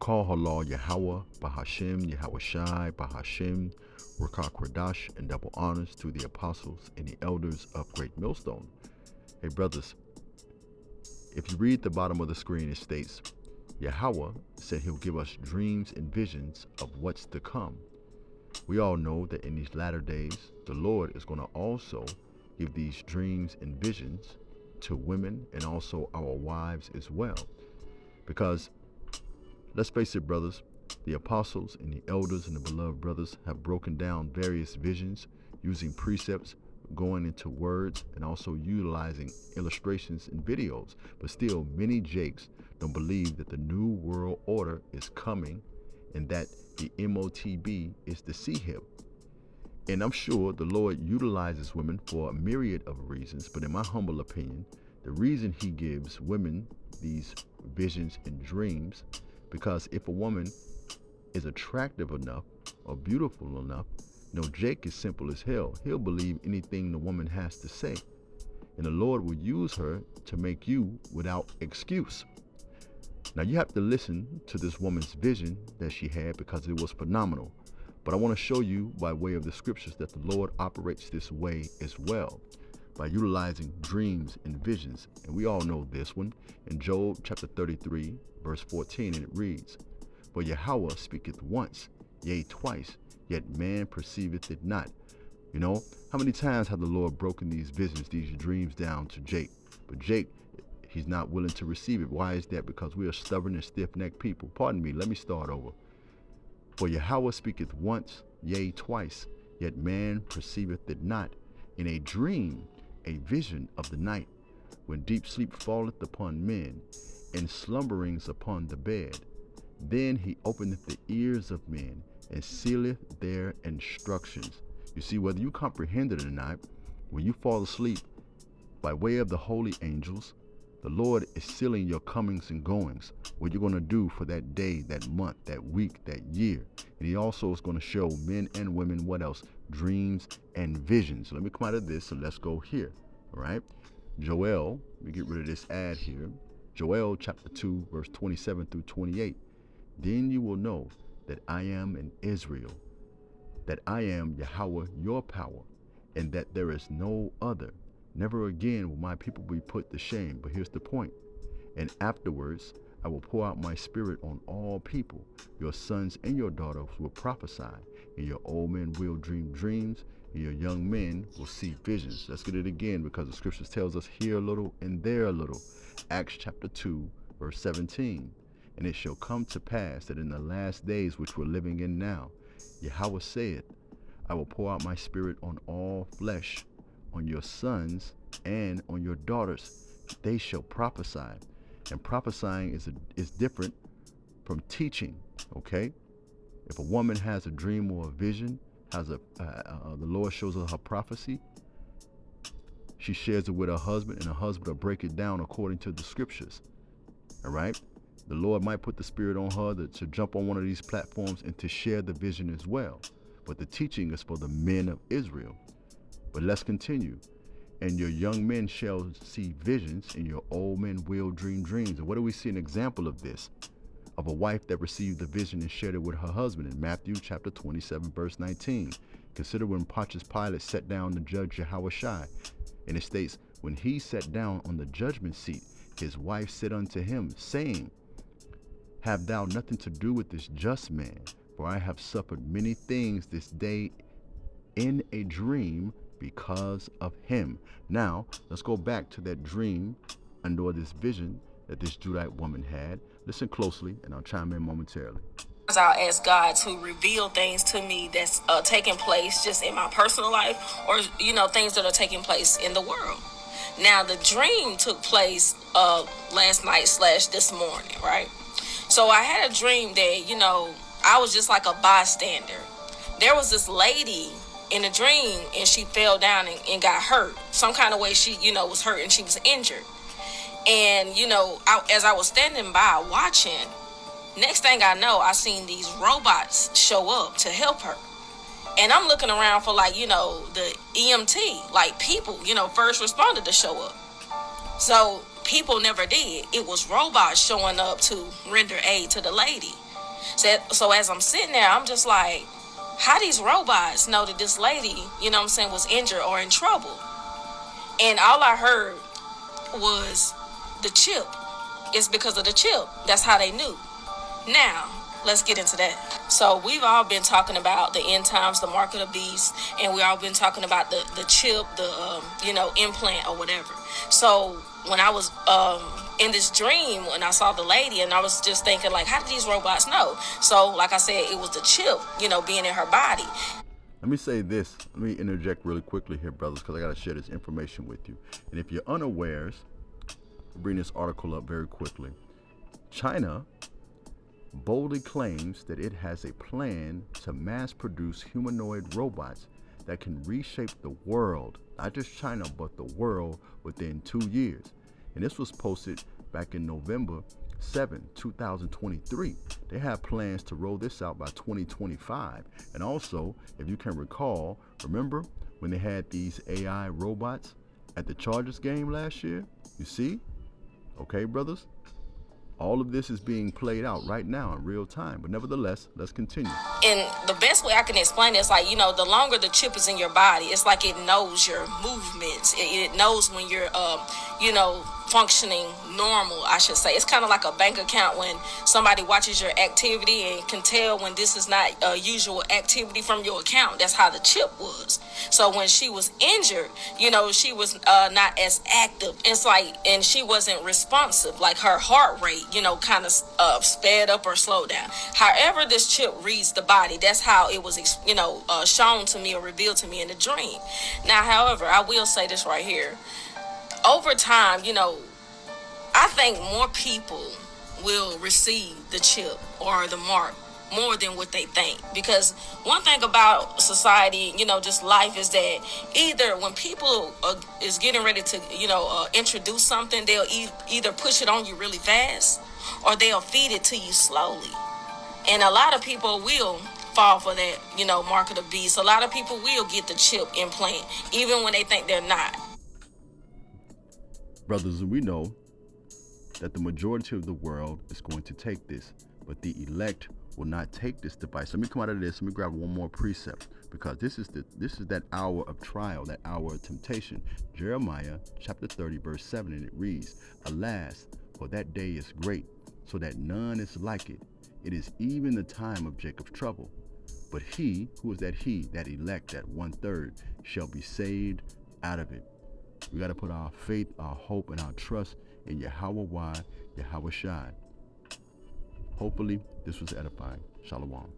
call her law Yahweh, Bahashem, Yahweh Shai, Bahashem, Rakah Kradash, and double honors to the apostles and the elders of Great Millstone. Hey brothers, if you read the bottom of the screen, it states, Yahweh said he'll give us dreams and visions of what's to come. We all know that in these latter days, the Lord is going to also give these dreams and visions to women and also our wives as well. Because, let's face it, brothers, the apostles and the elders and the beloved brothers have broken down various visions using precepts, going into words, and also utilizing illustrations and videos. But still, many Jakes don't believe that the new world order is coming and that the MOTB is the CHIP. And I'm sure the Lord utilizes women for a myriad of reasons, but in my humble opinion, the reason he gives women these visions and dreams, because if a woman is attractive enough or beautiful enough, Jake is simple as hell. He'll believe anything the woman has to say. And the Lord will use her to make you without excuse. Now you have to listen to this woman's vision that she had because it was phenomenal. But I want to show you by way of the scriptures that the Lord operates this way as well, by utilizing dreams and visions. And we all know this one in Job chapter 33, verse 14, and it reads, For Yahweh speaketh once, yea twice, yet man perceiveth it not. How many times have the Lord broken these visions, these dreams down to Jake? But Jake, he's not willing to receive it. Why is that? Because we are stubborn and stiff-necked people. Pardon me, let me start over. For Yahweh speaketh once, yea twice, yet man perceiveth it not. In a dream, a vision of the night, when deep sleep falleth upon men, and slumberings upon the bed. Then he openeth the ears of men, and sealeth their instructions. You see, whether you comprehend it or not, when you fall asleep, by way of the holy angels, the Lord is sealing your comings and goings, what you're going to do for that day, that month, that week, that year. And he also is going to show men and women what else? Dreams and visions. Let me come out of this, so let's go here. All right. Joel, let me get rid of this ad here. Joel chapter 2, verse 27 through 28. Then you will know that I am in Israel, that I am Yahweh your power, and that there is no other. Never again will my people be put to shame. But here's the point. And afterwards, I will pour out my spirit on all people. Your sons and your daughters will prophesy, and your old men will dream dreams, and your young men will see visions. Let's get it again, because the scriptures tells us here a little and there a little. Acts chapter 2, verse 17. And it shall come to pass that in the last days which we're living in now, Yahweh saith, I will pour out my spirit on all flesh, on your sons and on your daughters. They shall prophesy. And prophesying is different from teaching, okay? If a woman has a dream or a vision, the Lord shows her prophecy, she shares it with her husband, and her husband will break it down according to the scriptures, all right? The Lord might put the spirit on her to jump on one of these platforms and to share the vision as well. But the teaching is for the men of Israel. But let's continue. And your young men shall see visions, and your old men will dream dreams. And what do we see an example of this? Of a wife that received the vision and shared it with her husband in Matthew chapter 27, verse 19. Consider when Pontius Pilate sat down to judge Yahweh Shai. And it states, when he sat down on the judgment seat, his wife said unto him, saying, Have thou nothing to do with this just man? For I have suffered many things this day in a dream because of him. Now, let's go back to that dream and/or this vision that this Judite woman had. Listen closely, and I'll chime in momentarily. I'll ask God to reveal things to me that's taking place just in my personal life, or things that are taking place in the world. Now, the dream took place last night / this morning, right? So I had a dream that I was just like a bystander. There was this lady in a dream, and she fell down and got hurt. Some kind of way she, was hurt, and she was injured. And, as I was standing by watching, next thing I know, I seen these robots show up to help her. And I'm looking around for the EMT, like people, first responded to show up. So people never did. It was robots showing up to render aid to the lady. So as I'm sitting there, I'm just like, how these robots know that this lady, you know what I'm saying, was injured or in trouble? And all I heard was the chip. It's because of the chip. That's how they knew. Now, let's get into that. So we've all been talking about the end times, the mark of the beast, and we all been talking about the chip, the implant or whatever. So when I was in this dream, when I saw the lady, and I was just thinking, like, how did these robots know? So like I said, it was the chip, being in her body. Let me say this. Let me interject really quickly here, brothers, because I got to share this information with you. And if you're unawares, I'll bring this article up very quickly. China boldly claims that it has a plan to mass produce humanoid robots that can reshape the world, not just China, but the world within 2 years. And this was posted back in November 7, 2023. They have plans to roll this out by 2025. And also, if you can recall, remember when they had these AI robots at the Chargers game last year? You see? Okay, brothers? All of this is being played out right now in real time. But nevertheless, let's continue. And the best way I can explain it is like, the longer the chip is in your body, it's like it knows your movements. It knows when you're, functioning normal, I should say. It's kind of like a bank account when somebody watches your activity and can tell when this is not usual activity from your account. That's how the chip was. So when she was injured, she was not as active. It's like, and she wasn't responsive. Like her heart rate, kind of sped up or slowed down. However, this chip reads the body. That's how it was, shown to me or revealed to me in the dream. Now, however, I will say this right here. Over time, I think more people will receive the chip or the mark more than what they think. Because one thing about society, just life, is that either when people is getting ready to, introduce something, they'll either push it on you really fast or they'll feed it to you slowly. And a lot of people will fall for that, mark of the beast. A lot of people will get the chip implant, even when they think they're not. Brothers, we know that the majority of the world is going to take this, but the elect will not take this device. Let me come out of this. Let me grab one more precept, because this is that hour of trial, that hour of temptation. Jeremiah chapter 30, verse 7, and it reads, "Alas, for that day is great, so that none is like it. It is even the time of Jacob's trouble. But he, who is that he, that elect, that 1/3, shall be saved out of it." We got to put our faith, our hope, and our trust in Yahweh Shai. Hopefully, this was edifying. Shalom.